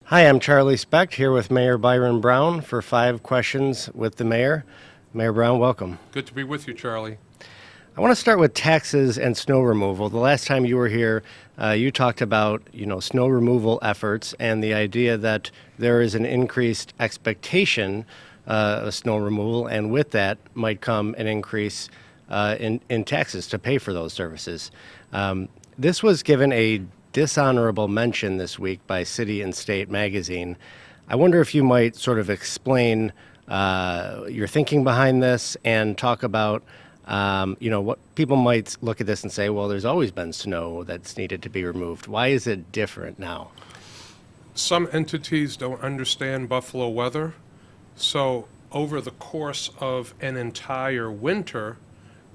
Hi, I'm Charlie Specht here with Mayor Byron Brown for 5 questions with the mayor. Mayor Brown, welcome. Good to be with you, Charlie. I want to start with taxes and snow removal. The last time you were here, you talked about, snow removal efforts and the idea that there is an increased expectation of snow removal, and with that might come an increase in taxes to pay for those services. This was given a dishonorable mention this week by City and State magazine. I wonder if you might sort of explain your thinking behind this and talk about what people might look at this and say, well, there's always been snow that's needed to be removed. Why is it different now? Some entities don't understand Buffalo weather, so over the course of an entire winter,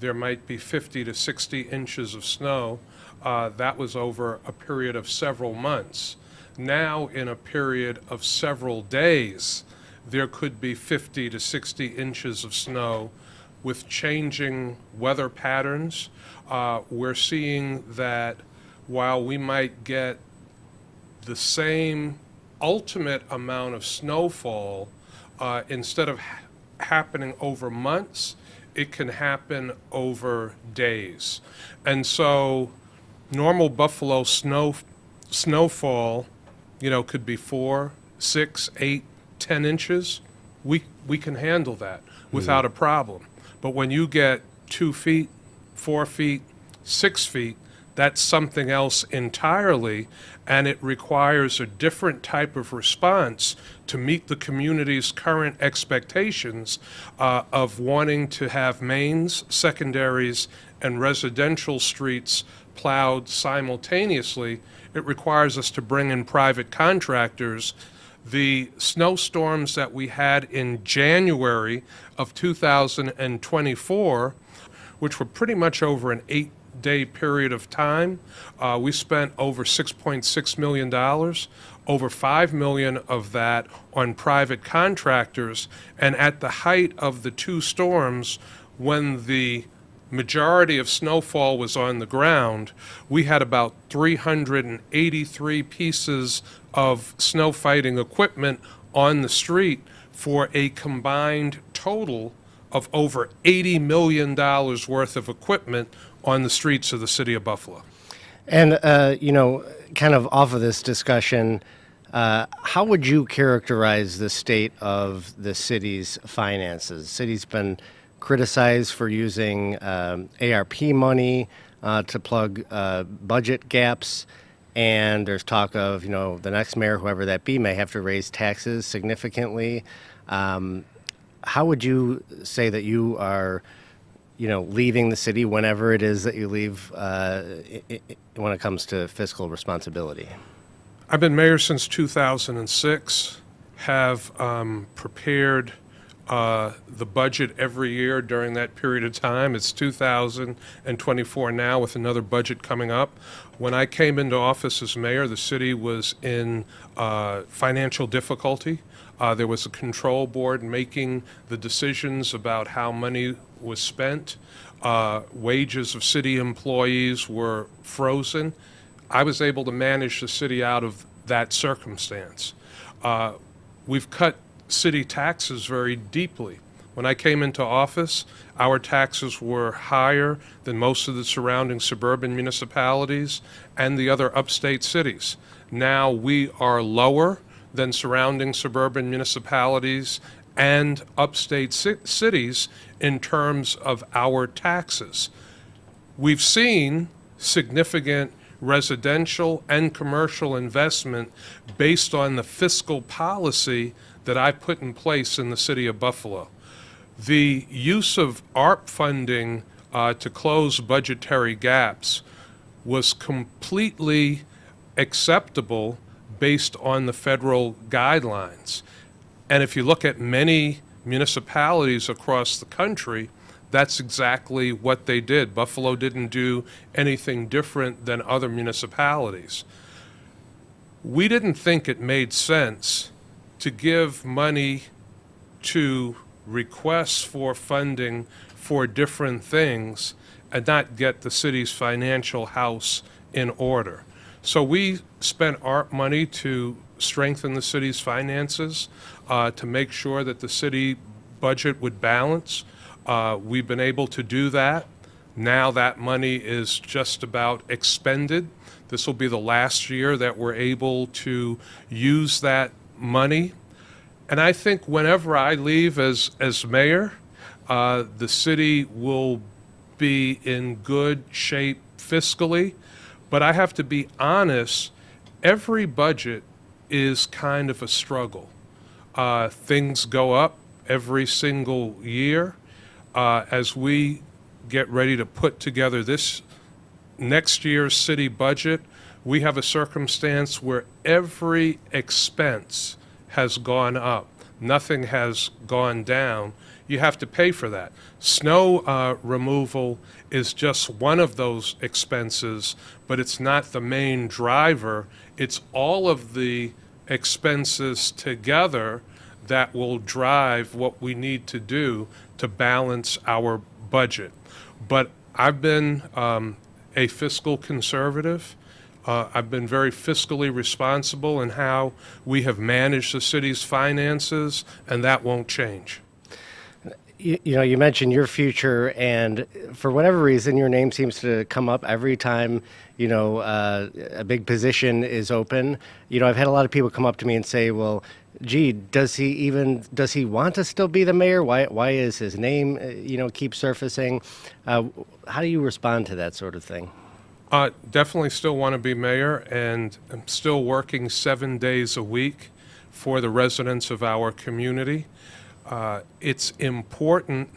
there might be 50 to 60 inches of snow. That was over a period of several months. Now, in a period of several days, there could be 50 to 60 inches of snow. With changing weather patterns, we're seeing that while we might get the same ultimate amount of snowfall, instead of happening over months, it can happen over days. And so normal Buffalo snowfall, could be 4, 6, 8, 10 inches. We can handle that without a problem. But when you get 2 feet, 4 feet, 6 feet, that's something else entirely, and it requires a different type of response to meet the community's current expectations of wanting to have mains, secondaries, and residential streets plowed simultaneously. It requires us to bring in private contractors. The snowstorms that we had in January of 2024, which were pretty much over an 8-day period of time, we spent over $6.6 million, over $5 million of that on private contractors. And at the height of the two storms, when the majority of snowfall was on the ground, we had about 383 pieces of snow fighting equipment on the street for a combined total of over $80 million worth of equipment on the streets of the city of Buffalo. And, kind of off of this discussion, how would you characterize the state of the city's finances? The city's been criticized for using ARP money to plug budget gaps. And there's talk of, the next mayor, whoever that be, may have to raise taxes significantly. How would you say that you are, leaving the city whenever it is that you leave when it comes to fiscal responsibility? I've been mayor since 2006, have prepared the budget every year during that period of time. It's 2024 now, with another budget coming up. When I came into office as mayor, the city was in financial difficulty. There was a control board making the decisions about how money was spent. Wages of city employees were frozen. I was able to manage the city out of that circumstance. We've cut city taxes very deeply. When I came into office, our taxes were higher than most of the surrounding suburban municipalities and the other upstate cities. Now we are lower than surrounding suburban municipalities and upstate cities in terms of our taxes. We've seen significant residential and commercial investment based on the fiscal policy that I put in place in the city of Buffalo. The use of ARP funding to close budgetary gaps was completely acceptable based on the federal guidelines. And if you look at many municipalities across the country, that's exactly what they did. Buffalo didn't do anything different than other municipalities. We didn't think it made sense to give money to requests for funding for different things and not get the city's financial house in order. So we spent ARP money to strengthen the city's finances, to make sure that the city budget would balance. We've been able to do that. Now that money is just about expended. This will be the last year that we're able to use that money. And I think whenever I leave as mayor, the city will be in good shape fiscally. But I have to be honest, every budget is kind of a struggle. Things go up every single year. As we get ready to put together this next year's city budget, we have a circumstance where every expense has gone up. Nothing has gone down. You have to pay for that. Snow removal is just one of those expenses, but it's not the main driver. It's all of the expenses together that will drive what we need to do to balance our budget. But I've been a fiscal conservative. I've been very fiscally responsible in how we have managed the city's finances, and that won't change. You mentioned your future, and for whatever reason, your name seems to come up every time, a big position is open. I've had a lot of people come up to me and say, well, gee, does he want to still be the mayor? Why is his name, keep surfacing? How do you respond to that sort of thing? Definitely still want to be mayor, and I'm still working 7 days a week for the residents of our community. It's important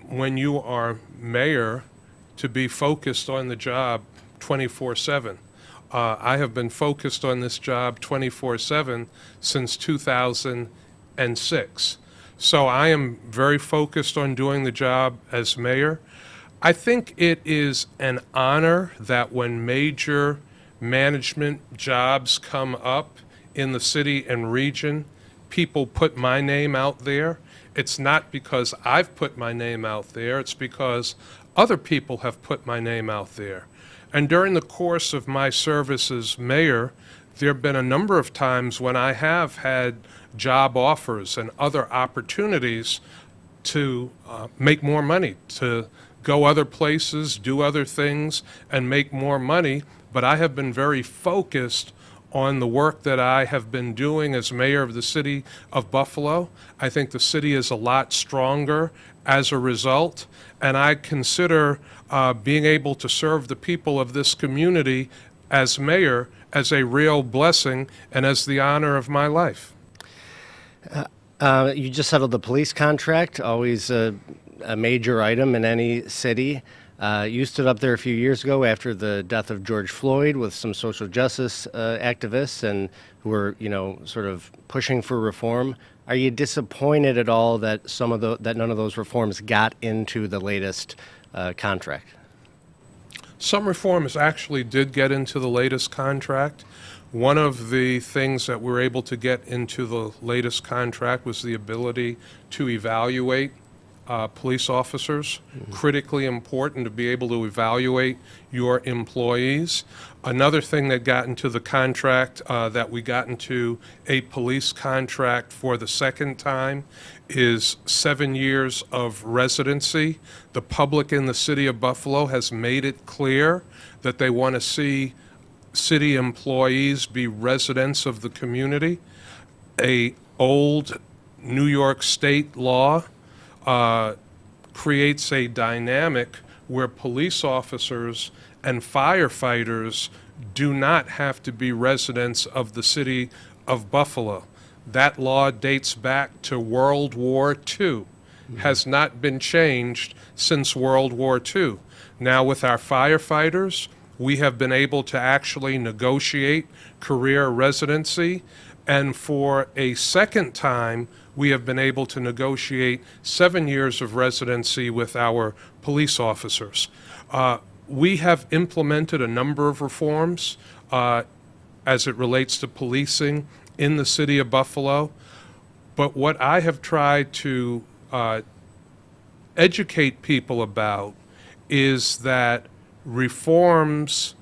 when you are mayor to be focused on the job 24/7. I have been focused on this job 24/7 since 2006. So I am very focused on doing the job as mayor. I think it is an honor that when major management jobs come up in the city and region, people put my name out there. It's not because I've put my name out there, it's because other people have put my name out there. And during the course of my service as mayor, there have been a number of times when I have had job offers and other opportunities to make more money, to go other places, do other things, and make more money. But I have been very focused on the work that I have been doing as mayor of the city of Buffalo. I think the city is a lot stronger as a result, and I consider being able to serve the people of this community as mayor as a real blessing and as the honor of my life. You just settled the police contract, always a major item in any city. You stood up there a few years ago after the death of George Floyd with some social justice activists and who were, sort of pushing for reform. Are you disappointed at all that that none of those reforms got into the latest contract? Some reforms actually did get into the latest contract. One of the things that we were able to get into the latest contract was the ability to evaluate police officers. Critically important to be able to evaluate your employees. Another thing that got into the contract, that we got into a police contract for the second time, is 7 years of residency. The public in the city of Buffalo has made it clear that they want to see city employees be residents of the community. A old New York State law creates a dynamic where police officers and firefighters do not have to be residents of the city of Buffalo. That law dates back to World War II, has not been changed since World War II. Now with our firefighters, we have been able to actually negotiate career residency, and for a second time, we have been able to negotiate 7 years of residency with our police officers. We have implemented a number of reforms as it relates to policing in the city of Buffalo, but what I have tried to educate people about is that reforms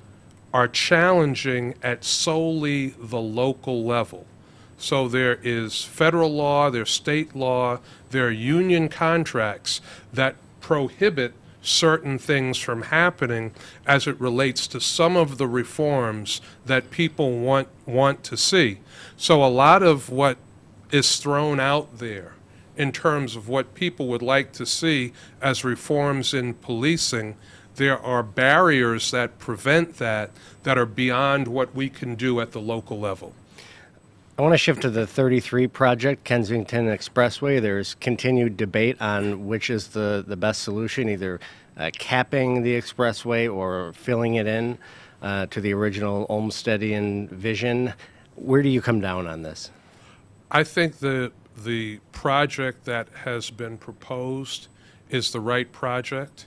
are challenging at solely the local level. So there is federal law, there's state law, there are union contracts that prohibit certain things from happening as it relates to some of the reforms that people want to see. So a lot of what is thrown out there in terms of what people would like to see as reforms in policing, there are barriers that prevent that are beyond what we can do at the local level. I want to shift to the 33 project, Kensington Expressway. There's continued debate on which is the best solution, either capping the expressway or filling it in to the original Olmstedian vision. Where do you come down on this? I think the project that has been proposed is the right project.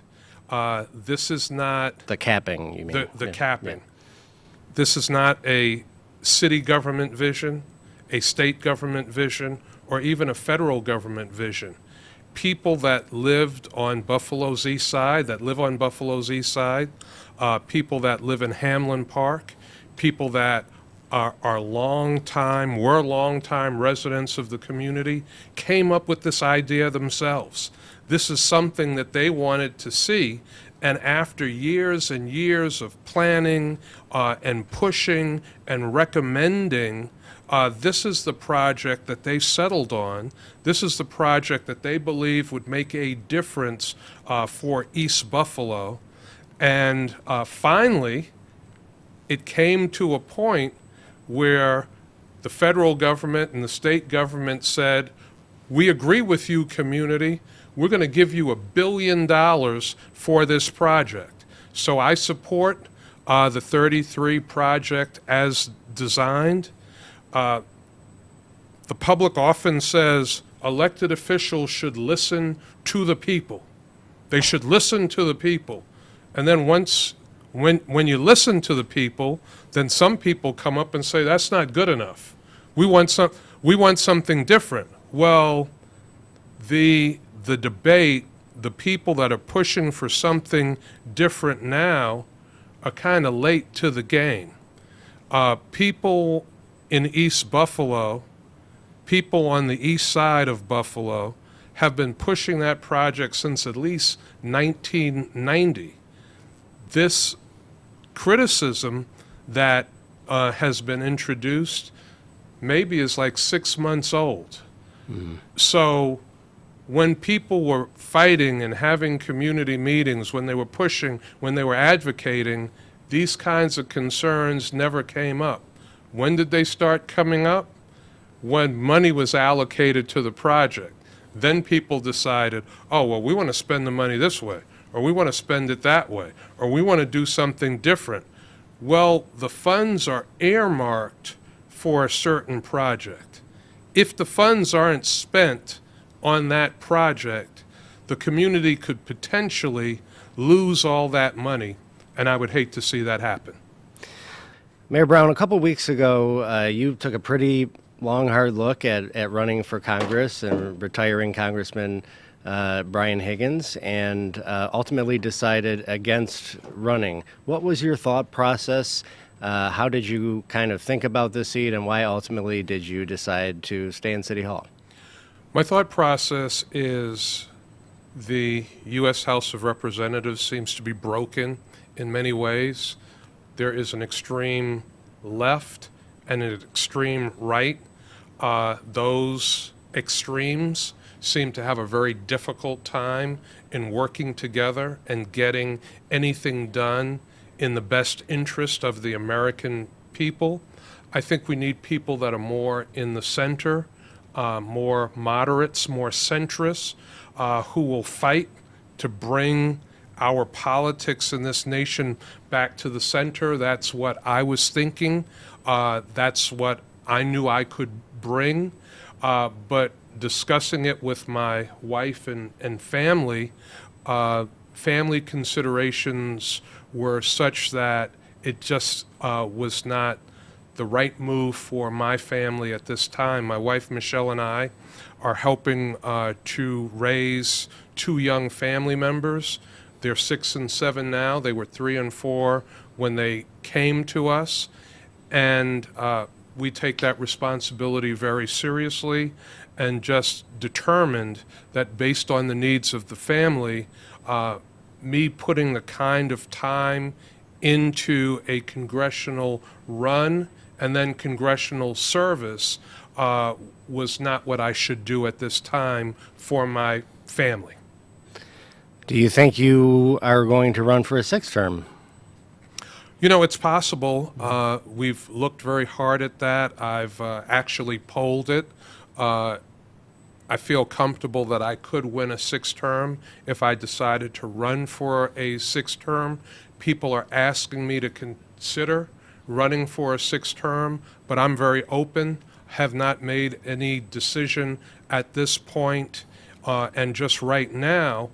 This is not The capping, you mean? the Yeah, capping. yeah. This is not a city government vision, a state government vision, or even a federal government vision. People that lived on Buffalo's east side, people that live in Hamlin Park, people that were longtime residents of the community, came up with this idea themselves. This is something that they wanted to see, and after years and years of planning and pushing and recommending, this is the project that they settled on. This is the project that they believe would make a difference for East Buffalo. And finally, it came to a point where the federal government and the state government said, we agree with you, community. We're going to give you $1 billion for this project. So I support the 33 project as designed. The public often says elected officials should listen to the people. They should listen to the people. And then when you listen to the people, then some people come up and say, that's not good enough. We want something different. Well, the debate, the people that are pushing for something different now are kind of late to the game. People in East Buffalo, people on the east side of Buffalo, have been pushing that project since at least 1990. This criticism that has been introduced maybe is like 6 months old. So when people were fighting and having community meetings, when they were pushing, when they were advocating, these kinds of concerns never came up. When did they start coming up? When money was allocated to the project. Then people decided, oh, well, we want to spend the money this way, or we want to spend it that way, or we want to do something different. Well, the funds are earmarked for a certain project. If the funds aren't spent on that project, the community could potentially lose all that money, and I would hate to see that happen. Mayor Brown, a couple weeks ago, you took a pretty long, hard look at running for Congress and retiring Congressman Brian Higgins, and ultimately decided against running. What was your thought process? How did you kind of think about this seat, and why ultimately did you decide to stay in City Hall? My thought process is the U.S. House of Representatives seems to be broken in many ways. There is an extreme left and an extreme right. Those extremes seem to have a very difficult time in working together and getting anything done in the best interest of the American people. I think we need people that are more in the center, more moderates, more centrists, who will fight to bring our politics in this nation back to the center. That's what I was thinking. That's what I knew I could bring. But discussing it with my wife and family, family considerations were such that it just was not the right move for my family at this time. My wife, Michelle, and I are helping to raise 2 young family members. They're 6 and 7 now. They were 3 and 4 when they came to us, and we take that responsibility very seriously, and just determined that based on the needs of the family, me putting the kind of time into a congressional run and then congressional service was not what I should do at this time for my family. Do you think you are going to run for a sixth term? You know, it's possible. We've looked very hard at that. I've actually polled it. I feel comfortable that I could win a sixth term if I decided to run for a sixth term. People are asking me to consider running for a sixth term, but I'm very open, have not made any decision at this point, and just right now,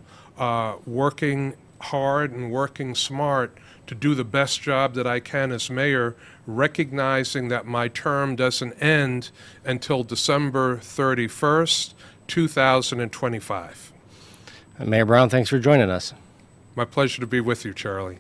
working hard and working smart to do the best job that I can as mayor, recognizing that my term doesn't end until December 31st, 2025. Mayor Brown, thanks for joining us. My pleasure to be with you, Charlie.